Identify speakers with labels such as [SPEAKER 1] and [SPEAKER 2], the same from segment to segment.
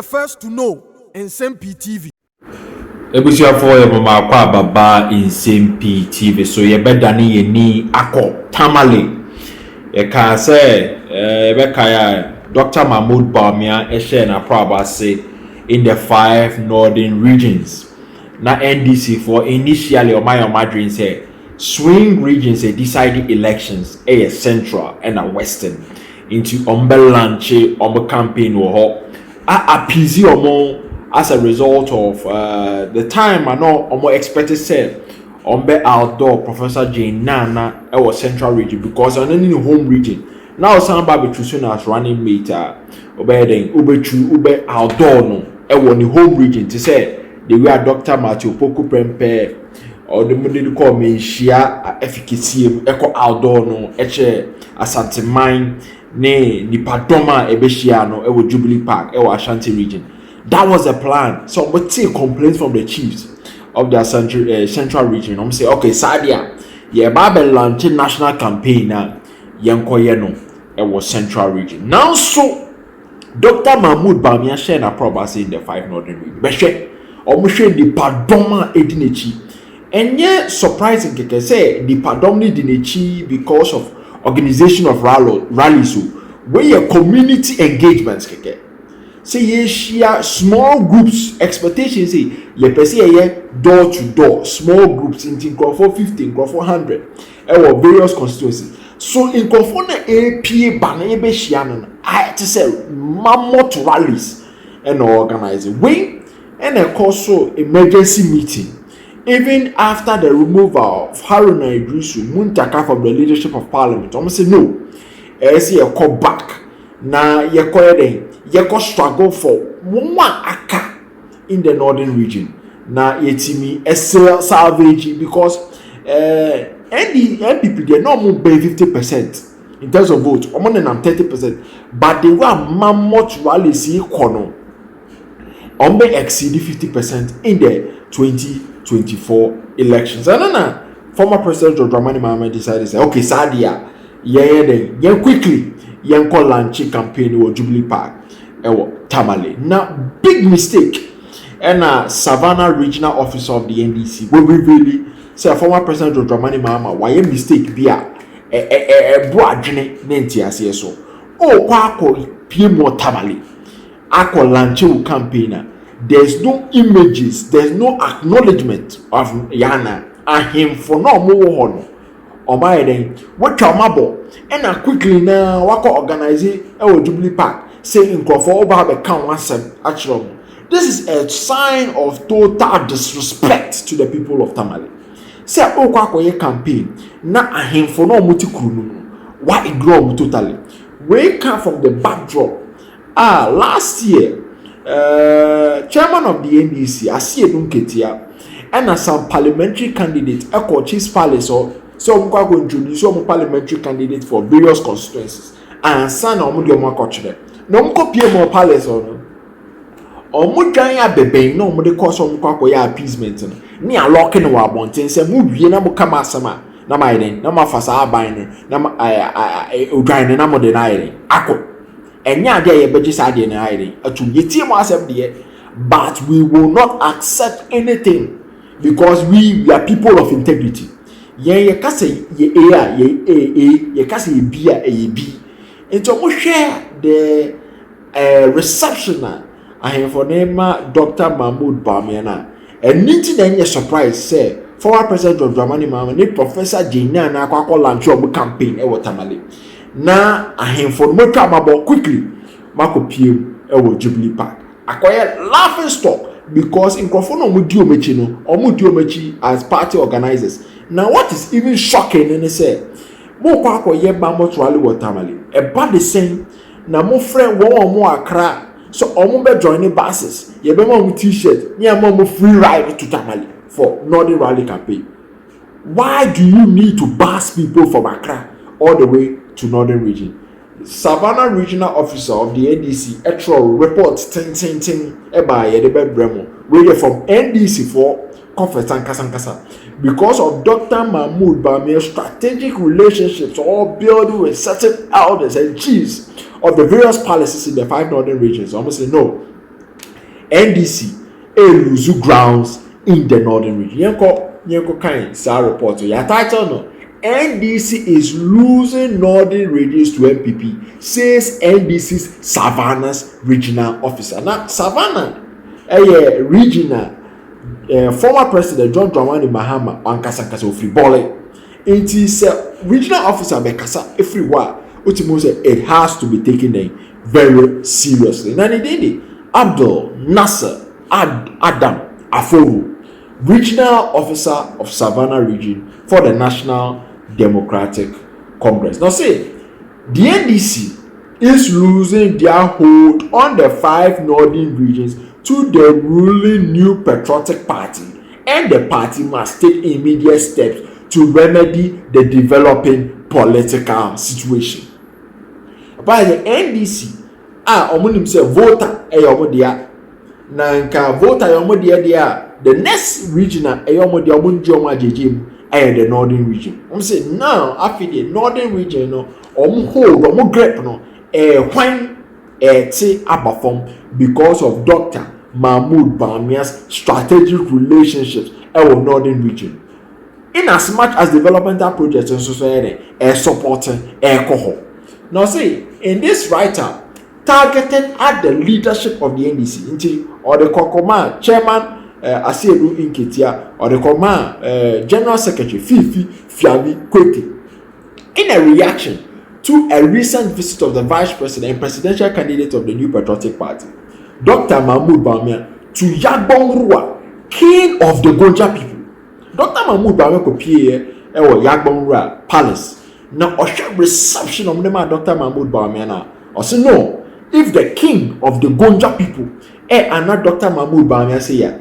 [SPEAKER 1] the first to know. Nsem-Pii TV.
[SPEAKER 2] Ebusiafo ye mama kwa baba Nsem-Pii TV. So ye bedani ye ni ako Tamale. Ye ka say beka ya Dr. Mahmoud Bawumia share na proba say in the 5 northern regions. Na NDC for initially my dream say swing regions decide elections central and western into umbelanche campaign wo appease as a result of the time I know expected say outdoor Professor Jane Nana was central region because on any home region now somebody choosing as running mate obeying ube outdoor no the home region to say the way Dr. Matthew Poku Prempe or the model call me share efficacy echo outdoor no asante mine ne nipadoma ebeshiano ewo Jubilee Park ewo Ashanti region. That was the plan. So we take complaints from the chiefs of their central region. I'm say okay Sadia yeah Babel launch national campaign na yenkoye no ewo central region. Now so Dr. Mahmoud Bawumia share na probably in the 5 northern region. But share nipadoma edinechi. And yet surprising keke say nipadoma edinechi because of organization of rallies where your community engagements keke say ye share small groups expectations say ye person ye door to door small groups in for 50 for 100 or various constituencies so in for na APA ban be share no I to say mammoth rallies and organizing we and a also emergency meeting even after the removal of Haruna Muntaka from the leadership of parliament. I'm say no. Say you call back. Na you call struggle for one aka in the northern region. Na yetimi salvage because NDP they no more by 50% in terms of vote. I'm on 30%, but they were mammoth rally see kono. Exceed 50% in the 2024 elections. And former President John Dramani Mahama decided to say, okay, Sadia, yeah, quickly, call launch campaign or Jubilee Park, Tamale. Now, big mistake. And Savannah Regional Officer of the NDC will really say, former President John Dramani Mahama, why a mistake be a broad nenti so. Oh, kwako PMO Tamale. Ako launch campaigner. There's no images, there's no acknowledgement of Yana and him for no more honor. Or by then, what your mabo and quickly now wako organize Jubilee Park saying for over the count once actually. This is a sign of total disrespect to the people of Tamale. Say Okwakoye campaign na him for no mutikunu. Why ignore totally? We come from the backdrop. Last year chairman of the NDC Asiye Dunketia and some parliamentary candidate Echo Chiefs Palace or so go introduce some parliamentary candidate for various constituencies and son omudio makochre no mko PMO Palace or omudwan ya bebe no omde cause omko ya appeasement no ni alock no wa bonten se mu wie na mo kama asama na maiden na mafasa aban na odwan na mo de na ire akọ enya ade ye beji sa ade na ire atu yetie mo asem de but we will not accept anything because we are people of integrity ye kase ye ye kase ye bia ye bi into mo share the reception I for name Dr. Mahmoud Bawumia na enti na nye surprise say former president of Dramani Mahama ni Professor Jane na akwa launch obo campaign e Tamale na ahemfo no twa mabo quickly makopiem e Jubilee Park akoye laughing stock because inkrofo no mudi omechi no omudi omechi as party organizers. Now what is even shocking in say mo kwa akoye ba mo to ali Tamale e ba the same na mo friend won mo Accra so omo be join buses ye be mo t-shirt ni am mo free ride to Tamale for Northern Rally campaign. Why do you need to bus people from Accra all the way to Northern region? Savannah Regional Officer of the NDC Electoral reports ting eba yedebe bremo where from NDC for conference and kasa because of Dr. Mahmoud Bawumia's strategic relationships all built with certain elders and chiefs of the various palaces in the 5 northern regions. Almost say no. NDC lose grounds in the northern region. Yenko kind sa report. Your title no. NDC is losing northern regions to MPP, says NDC's Savannah's regional officer. Now, Savannah, regional, former President John Dramani Mahama, Ankasa Free Bole. It is regional officer Bekasa everywhere. It has to be taken very seriously. Now, Abdul Nasser Adam Aforu, regional officer of Savannah region for the National Democratic Congress. Now say the NDC is losing their hold on the 5 northern regions to the ruling New Patriotic Party, and the party must take immediate steps to remedy the developing political situation. By the NDC, omunim say voter eyomodia nanka voter eyomodia the next regional eyomodia omunjo ajejem the northern region. I'm saying now after the northern region no hold grip no when abafom because of Dr. Mahmoud Bawumia's strategic relationships with northern region. In as much as developmental projects and society supporting cohort. Now see, in this writer targeted at the leadership of the NDC or the Kokoma chairman Asiedu Inketia or the Command General Secretary Fifi Fiabi Kweti, in a reaction to a recent visit of the Vice President and presidential candidate of the New Patriotic Party, Dr. Mahmoud Bawumia, to Yagbongrua, king of the Gonja people. Dr. Mahmoud Bawumia kopie Yagbongrua Palace. Now, a reception of Dr. Mahmoud Bawumia now. Also, no, if the king of the Gonja people, and not Dr. Mahmoud Bawumia say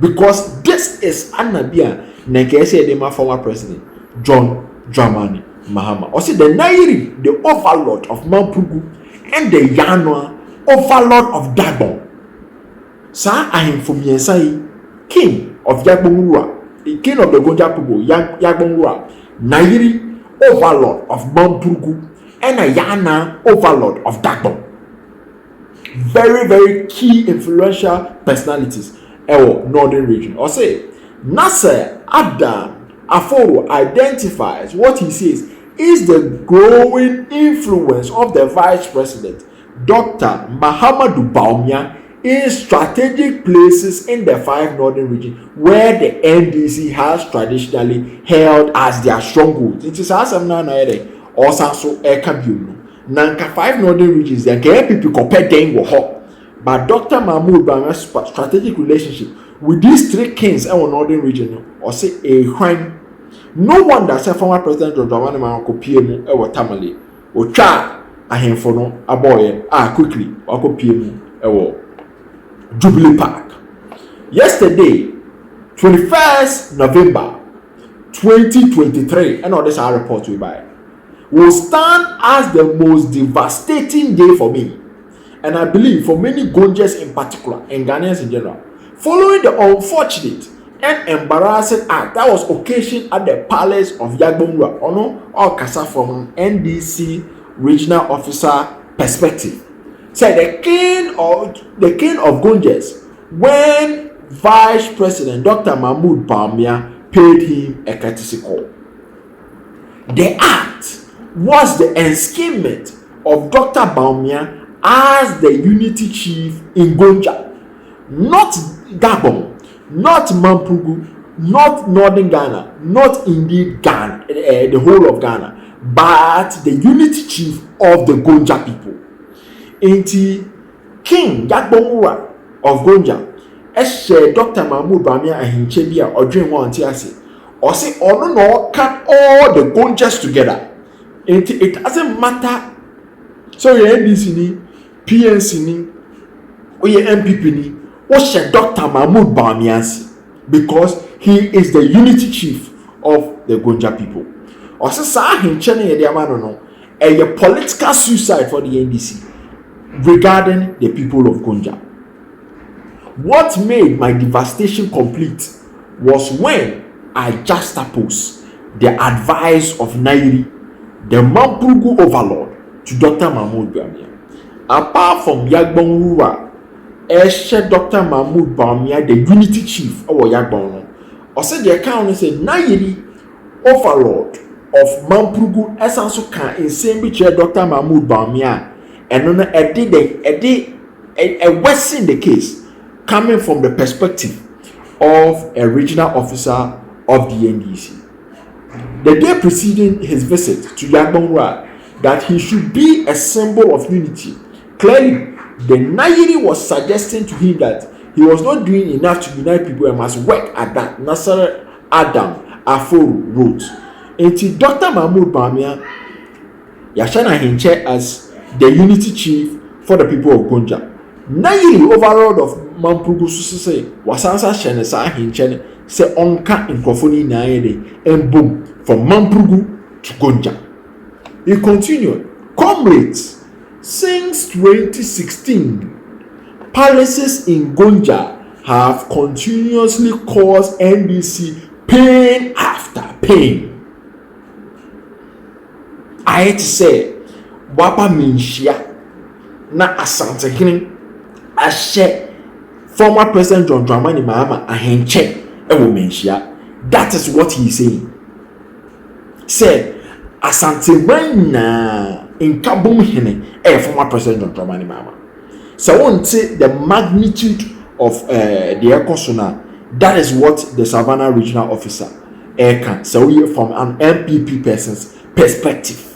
[SPEAKER 2] because this is Anabia Nekese Dema former president John Dramani Mahama. Also the Nairi, the overlord of Mampugu, and the Yanwa, overlord of Dagon. Sa ahim from Yensai, king of Yagbongrua, the king of the Gonja Pugu, Yagbongrua, Nairi, overlord of Mampugu, and a Yana, overlord of Dagon. Very, very key influential personalities in northern region. Or say, Nasser Adam Aforo identifies what he says is the growing influence of the Vice President, Dr. Mahamadou Bawumia, in strategic places in the 5 northern regions where the NDC has traditionally held as their strongholds. It is as I'm now also a Nanka 5 northern regions, they can people compare them with her. But Dr. Mahmoud Bawumia's strategic relationship with these 3 kings in northern region, or say a crime. No wonder say former President of Dramani Mahama kopie mu ewo Tamale. Otwa ahemfo no aboye quickly akopie mu ewo Jubilee Park. Yesterday, 21st November 2023, and all this our report we buy, will stand as the most devastating day for me, and I believe for many Gonjas in particular and Ghanaians in general, following the unfortunate and embarrassing act that was occasioned at the palace of Yagbongrua, or Kasa from NDC regional officer perspective. Said the king of Gonjas, when Vice President Dr. Mahmoud Bawumia paid him a courtesy call. The act was the enskinment of Dr. Bawumia as the unity chief in Gonja, not Gabon, not Mampugu, not Northern Ghana, not indeed Ghana, the whole of Ghana, but the unity chief of the Gonja people. Inti King Yagbongrua of Gonja, Dr. Mahmoud Bawumia ahinchebia or dream one tiasi, or say or no cut all the Gonjas together. It doesn't matter. So your NDC ni, PNC ni, or your MPP ni, what's your Dr. Mahmoud Bawumia, because he is the unity chief of the Gonja people. Or say him channel a political suicide for the NDC regarding the people of Gonja. What made my devastation complete was when I juxtaposed the advice of Nairi, the Mampugu overlord, to Dr. Mahmoud Bawumia. apart from Yagbon Rua, Dr. Mahmoud Bawumia, the unity chief of Yagbon, or said the account said Nayiri overlord of Mamprugu Esanso can Nsem-Pii chair Dr. Mahmoud Bawumia, and on a worsen the case coming from the perspective of a regional officer of the NDC. The day preceding his visit to Yagbonra, that he should be a symbol of unity. Clearly, the Nayiri was suggesting to him that he was not doing enough to unite people and must work at that. Nasser Adam Aforo wrote. Until Dr. Mahmoud Bawumia, Yashana Hinche as the unity chief for the people of Gonja. Nayiri overlord of Mamprugu Susese was answer Shenesa Hinchen se onka inkrofoni naede and boom from Mamprugu to Gonja. He continued, comrades, since 2016, palaces in Gonja have continuously caused NDC pain after pain. I had to say, Wapa Minshia na Asante Hini Ashe former President John Dramani Mahama Ahenche Ewo Minshia. That is what he is saying. Say Asante Wena in Kabum Hine former President John Dramani Mahama. So I won't say the magnitude of the Ekosuna. That is what the Savannah Regional Officer can. So we from an MPP person's perspective.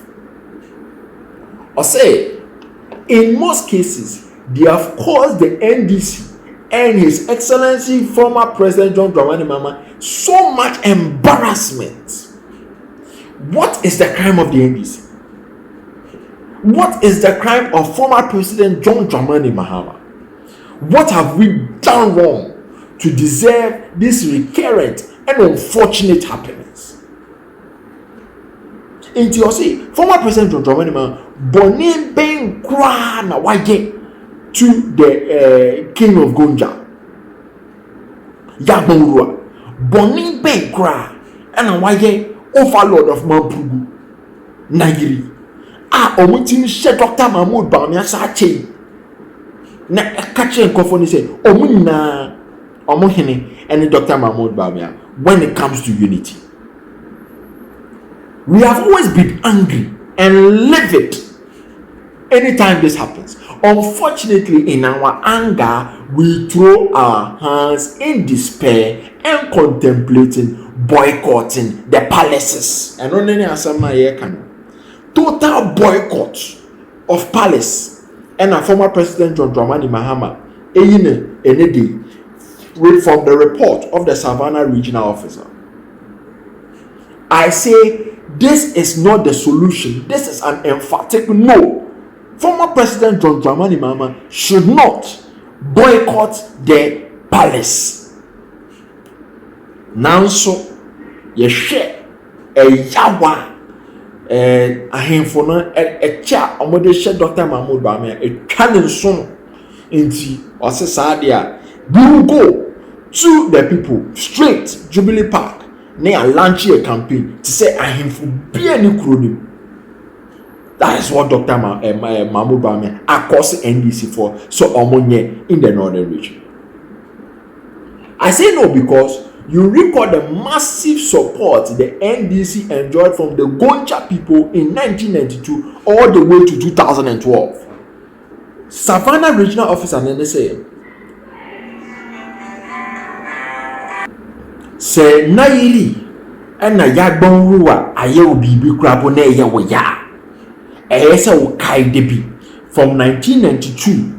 [SPEAKER 2] Or say, in most cases, they have caused the NDC and His Excellency former President John Dramani Mahama so much embarrassment. What is the crime of the NDC? What is the crime of former President John Dramani Mahama? What have we done wrong to deserve this recurrent and unfortunate happenings? Into your say, former President John Dramani Mahama Bonin Ben Kra na waje to the king of Gonja. Yagbonrua. Bonin Ben Kra and waje overlord of Mamprugu. Nayiri. Omutim she Dr. Mahmoud Bawumia sa che. Na ekache nkofo say omuna omuhene and Dr. Mahmoud Bawumia when it comes to unity. We have always been angry and livid anytime this happens. Unfortunately, in our anger, we throw our hands in despair and contemplating boycotting the palaces. And on any total boycott of palace and a former President John Dramani Mahama from the report of the Savannah Regional Officer. I say this is not the solution. This is an emphatic no. Former President John Dramani Mahama should not boycott the palace. Nanso, yeshe yawa ahemfo no cha omode she Dr. Mahmoud Bawumia twane so nti osesa dia we will go to the people straight Jubilee Park. They are launching a campaign to say I am for be any crony. That is what Dr. Mahmoud Bawumia across NDC for so omonye in the northern region. I say no because you record the massive support the NDC enjoyed from the Gonja people in 1992 all the way to 2012. Savannah Regional Officer NDC say Nayiri and na Yagbonrua aye obibi krabo na eye wo ya se wo kai debi from 1992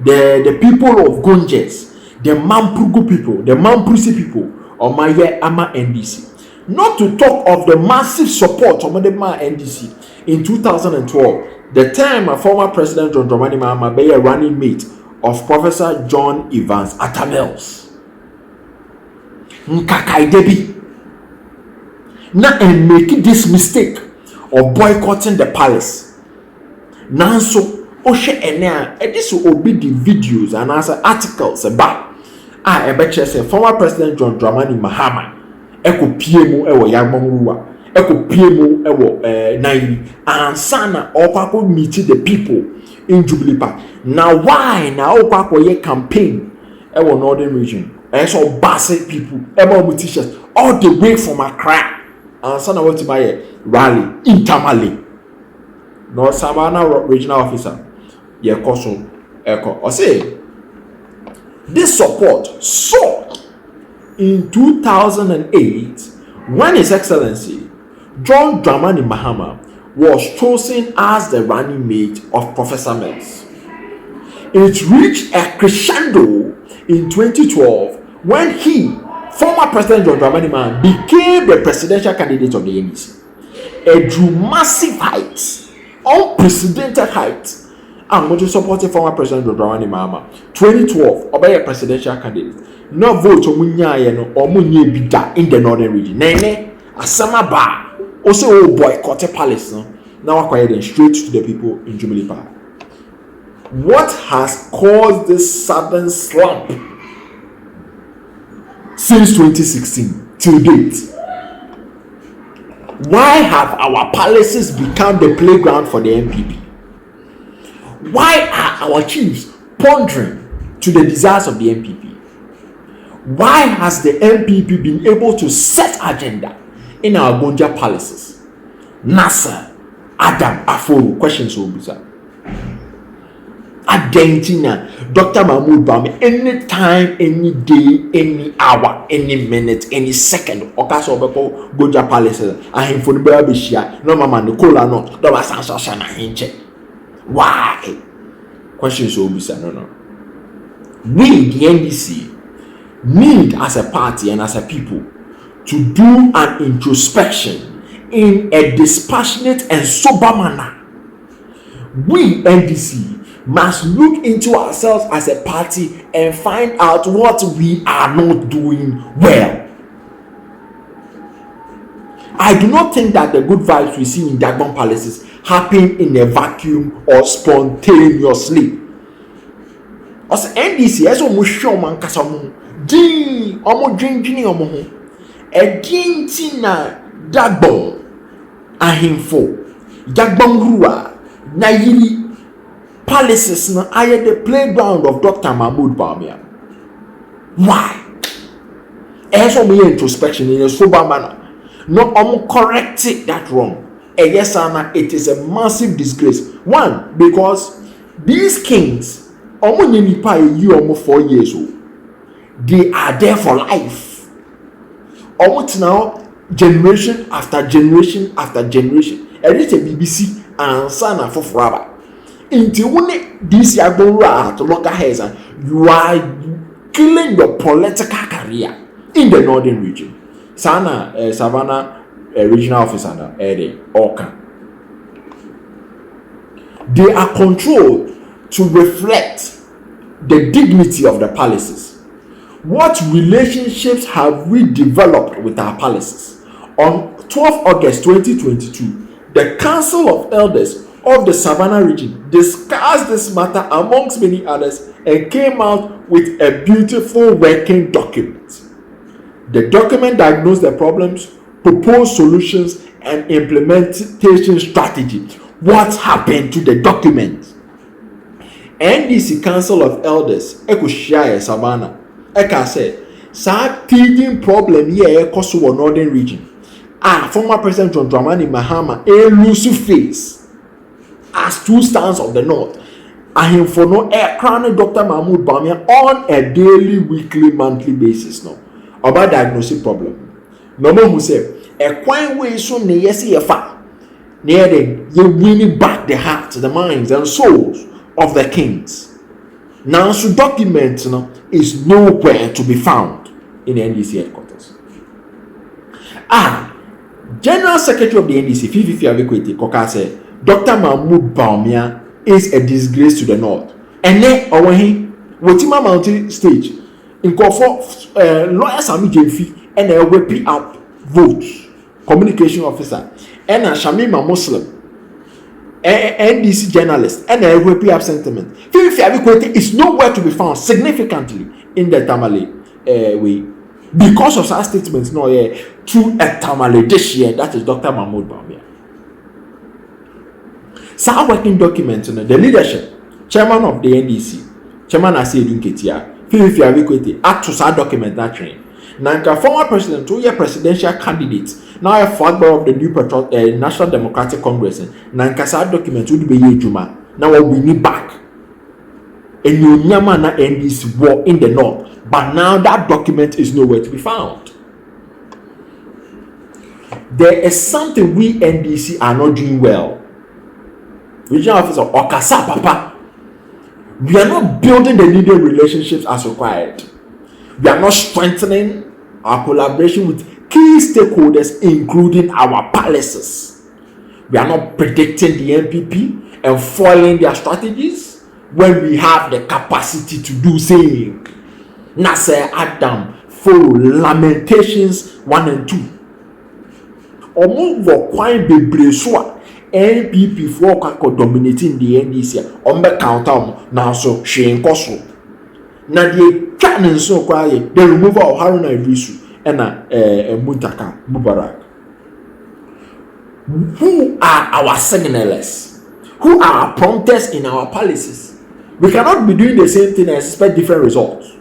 [SPEAKER 2] the people of Gonjes, the Mamprugu people, the Mamprusi people omaye ama NDC, not to talk of the massive support of the NDC in 2012, the time a former President John Dramani Mahama be a running mate of Professor John Evans Atamels. Nkakai debi na and make this mistake of boycotting the palace. Nanso ohwe ene a this will be the videos and answer articles about ebe say former President John Dramani Mahama eko pie mu ewo Yagbonrua eko piemu ewo nine ansana okwa meet the people in Jubilee Park. Now why now okwa ye campaign ewo northern region so bassy people ebo t-shirts all the way from Accra ansana what to buy rally in Tamale no Savannah regional officer ye koso eko o say this support soared in 2008 when His Excellency John Dramani Mahama was chosen as the running mate of Professor Mills. It reached a crescendo in 2012 when former President John Dramani Mahama, became the presidential candidate of the NDC. It drew massive heights, unprecedented heights. I'm going to support former President John Dramani Mahama. 2012, obey a presidential candidate. No vote or munye bida in the northern region. Nene, asama ba. Also, boycott a palace. Now acquired straight to the people in Jubilee Park. What has caused this sudden slump since 2016 till date? Why have our palaces become the playground for the NPP? Why are our chiefs pondering to the desires of the NPP? Why has the NPP been able to set agenda in our Gonja palaces? Nasser, Adam, Aforo, questions will be sir. Argentina, Dr. Mahmoud Bawumia, any time, any day, any hour, any minute, any second, Okaso Beko, Gonja palaces, I am for the Babishia, no Mama Nicola, no, Doma Sansana Hinche. Why? Questions will be said. No. We, the NDC, need as a party and as a people to do an introspection in a dispassionate and sober manner. We, NDC, must look into ourselves as a party and find out what we are not doing well. I do not think that the good vibes we see in Dagbon palaces happen in a vacuum or spontaneously. As NDC, as we show man kasamu, din omo drinking omo ho, e din tina Dagbon ahimfo, Dagbon ruwa na yiri palaces na aye the playground of Dr. Mahmoud Bawumia. Why? As we introspection in a sober manner, no correct that wrong. Yes, Anna, it is a massive disgrace. One, because these kings, almost 4 years old, they are there for life. Almost now, generation after generation after generation. And it's a BBC and Sana for forever. Until this year go to local heads, you are killing your political career in the northern region. Sana Savannah regional officer na Oka. They are controlled to reflect the dignity of the palaces. What relationships have we developed with our palaces? On 12 August 2022, the Council of Elders of the Savannah region discussed this matter amongst many others and came out with a beautiful working document. The document diagnosed the problems, proposed solutions, and implementation strategy. What happened to the document? NDC Council of Elders, Ekushia Savannah, Eka said, "Sa teething problem here across the northern region. Former President John Dramani Mahama lose face as two stands of the north. Him for no crown Dr. Mahmoud Bawumia on a daily, weekly, monthly basis no about diagnosing problem. No more who say a quite way so near yes near them you winning back the hearts, the minds and souls of the kings. Now so document is nowhere to be found in the NDC headquarters. General Secretary of the NDC, Fifi Avikwete Koka said, Dr. Mahmoud Bawumia is a disgrace to the north. And then, Wotima Mountain stage, in for lawyer Sami Jemfi and a whipping up votes, communication officer, and a Shamima Muslim, NDC journalist, and a whipping up sentiment. Fifi Avikwete is nowhere to be found significantly in the Tamale way. because of such statements no to a Tamale this year, that is Dr. Mahmoud Bawumia. Some working document, the leadership, chairman of the NDC, chairman Asiedu Nketia, Philip Yavikwete, act to that document that train. Now, former president, 2-year presidential candidate, now a flag bearer of the new National Democratic Congress, Nankasa document would be Juma. Now we need back. And you Nyama NDC war in the north. But now that document is nowhere to be found. There is something we NDC are not doing well. Regional officer Okasa Papa. We are not building the needed relationships as required. We are not strengthening our collaboration with key stakeholders, including our palaces. We are not predicting the NPP and foiling their strategies when we have the capacity to do same. Nasser Adam follow Lamentations 1 and 2. Omo wo kwan bebre so a NPP for kwa dominating the NDC ombe counter now so hwenko so na the twan so kwa the removal of Haruna and Muntaka Mubarak. Who are our signalers? Who are our prompters in our policies? We cannot be doing the same thing and expect different results.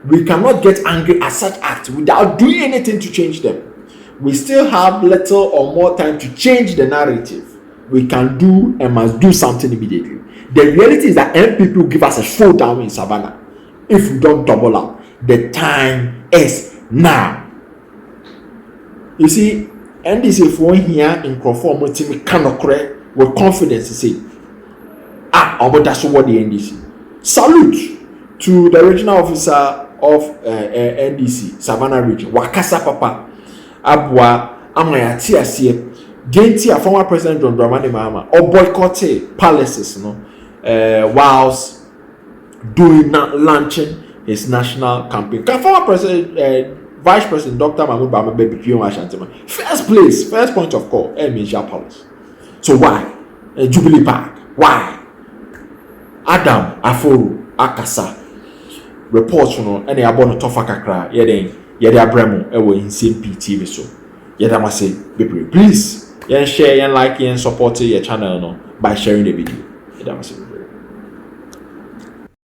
[SPEAKER 2] We cannot get angry at such acts without doing anything to change them. We still have little or more time to change the narrative. We can do and must do something immediately. The reality is that NPP will give us a showdown in Savannah if we don't double up. The time is now. You see, NDC for here in Crawford Motimi cannot correct with confidence to say, that's what the NDC. Salute to the regional officer of NDC Savannah region, Wakasa Papa, Abwa Amaya Tiasie, Gentia, former President John Dramani Mahama, or boycotted palaces, whilst launching his national campaign. Former President, Vice President Dr. Mahmoud Bawumia baby Pion Ashantima. First point of call, Emisha Palace. So why? Jubilee Park. Why? Adam Aforo Akasa. Reports from any abono tofa kakra yede abremo ewo Nsem-Pii TV so. Yede amase bebre. Please, share, like, and support your channel no by sharing the video. Yede amase.